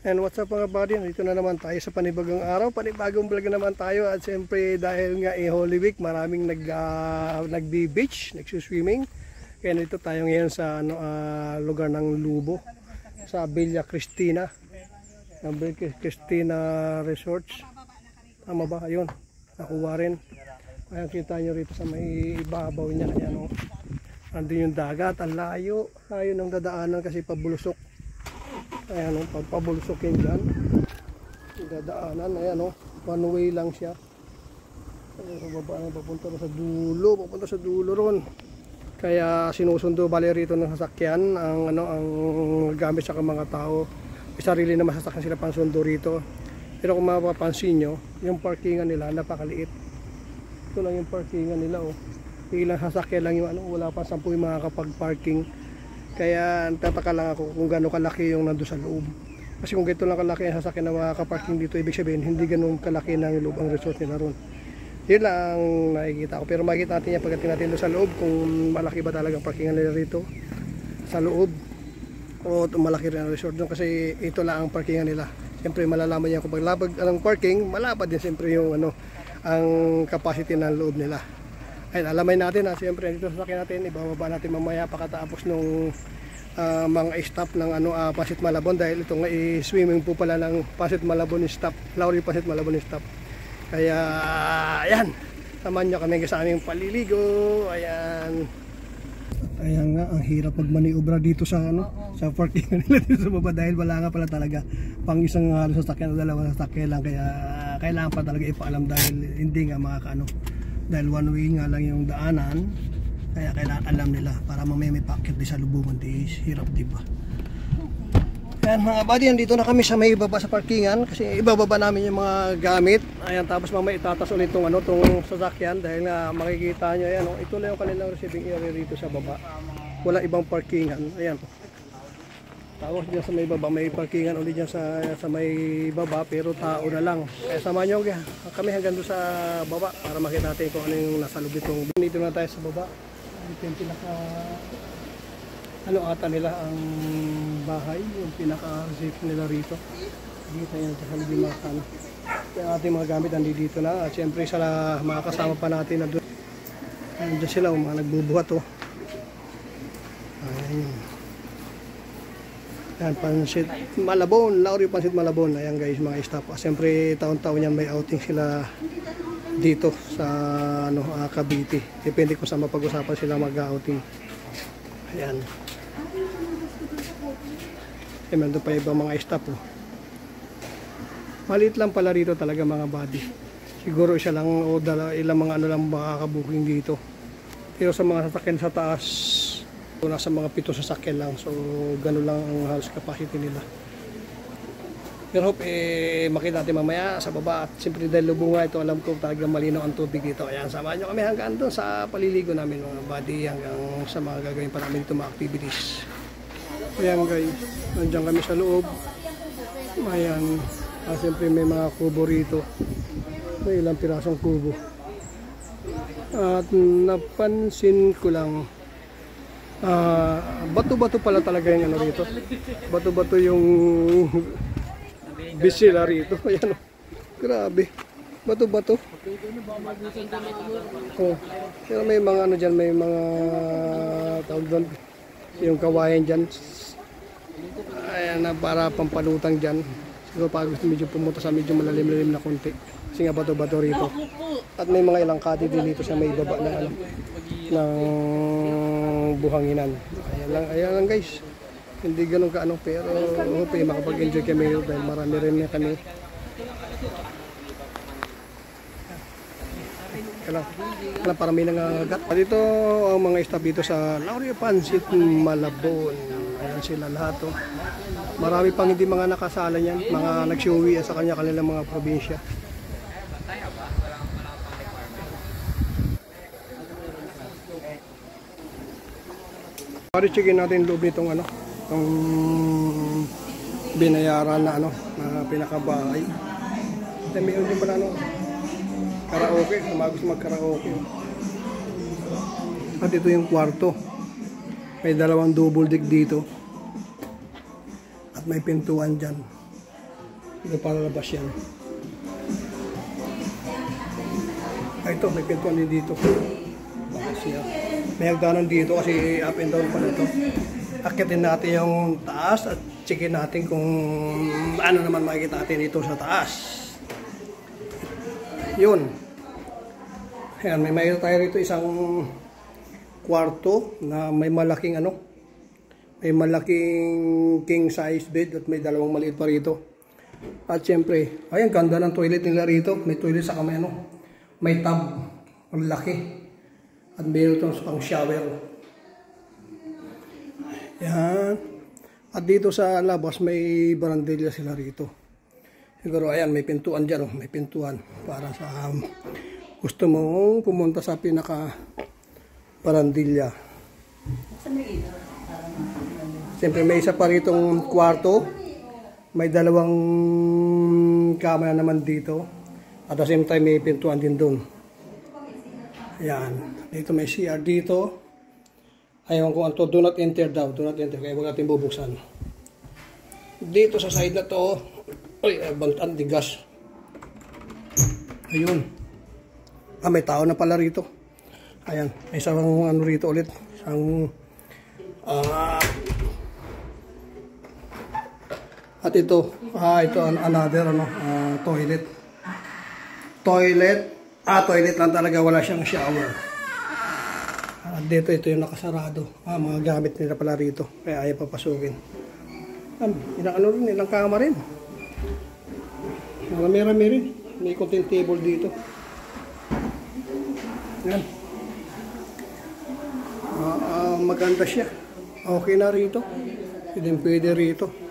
And what's up mga buddy, dito na naman tayo sa panibagong araw, panibagong vlog na naman tayo. At siyempre dahil nga Holy Week, maraming nagbi-beach, nagsuswimming. Kaya dito tayo ngayon sa lugar ng Lubo, sa Villa Cristina, ng Villa Cristina Resorts. Tama ba? Ayun, nakuha rin. Ayan, kita nyo rito sa may ibabaw niya. Ayan, andun yung dagat, ang layo. Ayun ang dadaanan kasi pabulusok. Ayan, pagpabulsukin dyan dadaanan, ayan one way lang siya. Ayan, baba na, papunta sa dulo ron. Kaya sinusundo bali rito ng sasakyan ang gamit sa mga tao. May sarili na masasakyan sila pang sundo rito. Pero kung mapapansin nyo, yung parkingan nila napakaliit. Ito lang yung parkingan nila, ilang sasakyan lang yung wala pa 10 yung makakapag-parking. Kaya tataka lang ako kung gaano kalaki yung nandun sa loob. Kasi kung ganito lang kalaki ang sasakyan na makakaparking dito, ibig sabihin hindi ganun kalaki ng loob ang resort nila ron. Yun lang ang nakikita ko. Pero makikita natin yan pagdating natin doon sa loob kung malaki ba talagang parkingan nila rito sa loob o malaki rin ang resort doon, kasi ito lang ang parkingan nila. Siyempre malalaman niya kung paglabag ang parking, malapad din siyempre yung ang capacity ng loob nila. Ayun, alamay natin siyempre dito sa sakyan natin, ibababa natin mamaya pagkatapos nung mga staff ng Pasit Malabon, dahil ito nga swimming po pala ng Pasit Malabon staff, Lauri Pasit Malabon staff. Kaya ayan, samahan nyo kami sa aming paliligo. Ayan. Ayan nga, ang hirap magmaniobra dito sa sa parking nila dito sa baba, dahil wala nga pala talaga pang isang halos sasakyan o dalawang sasakyan lang. Kaya kailangan pa talaga ipaalam dahil hindi nga makakaano. Dahil one way nga lang yung daanan, kaya kailangan alam nila para mamaya may packet di sa lubungan, di hirap, diba? Ayan mga buddy, dito na kami sa may baba sa parkingan, kasi ibababa namin yung mga gamit. Ayan, tapos mamaya itatas ulit tong sasakyan, dahil nga makikita nyo, ayan, ito lang yung kanilang receiving area rito sa baba. Wala ibang parkingan. Ayan, tapos dyan sa may baba may parkingan ulit dyan sa may baba, pero tao na lang. Kaya samahan nyo kami hanggang doon sa baba para makita natin kung ano yung nasa loob itong. Dito na tayo sa baba. Ito yung pinaka ata nila ang bahay, yung pinaka safe nila rito. Dito yan sa loob yung mga yung ating mga gamit nandito na. At syempre sa mga kasama pa natin na doon. Andiyan sila, mga nagbubuhat Ayan. Ayan, Pasit Malabon, Lauri Pasit Malabon. Ayan guys, mga staff. Siyempre taon-taon yan may outing sila dito sa Cavite. Depende kung saan mapag-usapan sila mag-outing. Ayan. Ayan, doon pa ibang mga staff. Maliit lang pala rito talaga mga buddy. Siguro isa lang o ilang mga lang makakabuking dito. Pero sa mga sasakyan sa taas, nasa mga 7 sasakyan lang, so gano'n lang ang halos capacity nila. Pero hope makita natin mamaya sa baba. At siyempre dahil lubunga ito, alam ko talagang malinaw ang tubig dito. Ayan, samahan nyo kami hanggang doon sa paliligo namin mga buddy, hanggang sa mga gagawin pa namin ito mga activities. Ayan guys, nandiyan kami sa loob. Ayan, siyempre may mga kubo rito, may ilang pirasong kubo. At napansin ko lang, bato-bato pala talaga yung rito. Bato-bato yung bisila rito. Ayan, grabe. Bato-bato. Pero may mga dyan, may mga tawag doon, yung kawayan dyan. Ayan, na para pampalutang dyan. Siguro pag gusto medyo pumunta sa medyo malalim-lalim na konti. Kasi nga bato-bato rito. At may mga ilang kati din dito sa may baba ng buhanginan. Ayan lang guys. Hindi ganun kaano, pero hope makapag-enjoy kami dahil marami rin na kami. Kailan para may nangangagat. Dito ang mga staff dito sa Lauri Pasit Malabon. Ayan sila lahat. Marami pang hindi mga nakasala niyan, mga nagsiuwi sa kanilang mga probinsya. Pari-checkin natin loob nitong itong binayaran na na pinakabahay. At mayroon din pala karaoke, kung gusto mag-karaoke. At ito yung kwarto. May 2 double deck dito. At may pintuan dyan. Ito palabas yan. Ito, may pintuan din dito. Bakit siya? May hagdanan dito kasi up and down pa na ito. Akitin natin yung taas at checkin natin kung ano naman makikita natin dito sa taas. Yun. Ayan, may makikita tayo rito isang kwarto na may malaking may malaking king size bed at may dalawang maliit pa rito. At syempre, ayan, ganda ng toilet nila rito. May toilet sa kamay, may tub, ang laki. At meron itong pang shower. Yan. At dito sa labas, may barandilya sila rito. Siguro, ayan, may pintuan dyan, may pintuan. Para sa gusto mong pumunta sa pinaka barandilya. Siyempre, may isa pa ritong kwarto. May dalawang kama na naman dito. At the same time, may pintuan din doon. Ayan. Dito may CR dito. Ayaw ko ito, do not enter daw. Do not enter. Kaya huwag natin bubuksan. Dito sa side na to, ay, bantan, digas. Ayun. May tao na pala rito. Ayan. May isang rito ulit. Isang, at ito, ito another toilet. Toilet lang talaga, wala siyang shower. At dito, ito yung nakasarado. Mga gamit nila pala rito, kaya ayaw papasukin. Ilang kama rin. Marami rin. May content table dito. Yan. Maganda siya. Okay na rito. Pwede rito.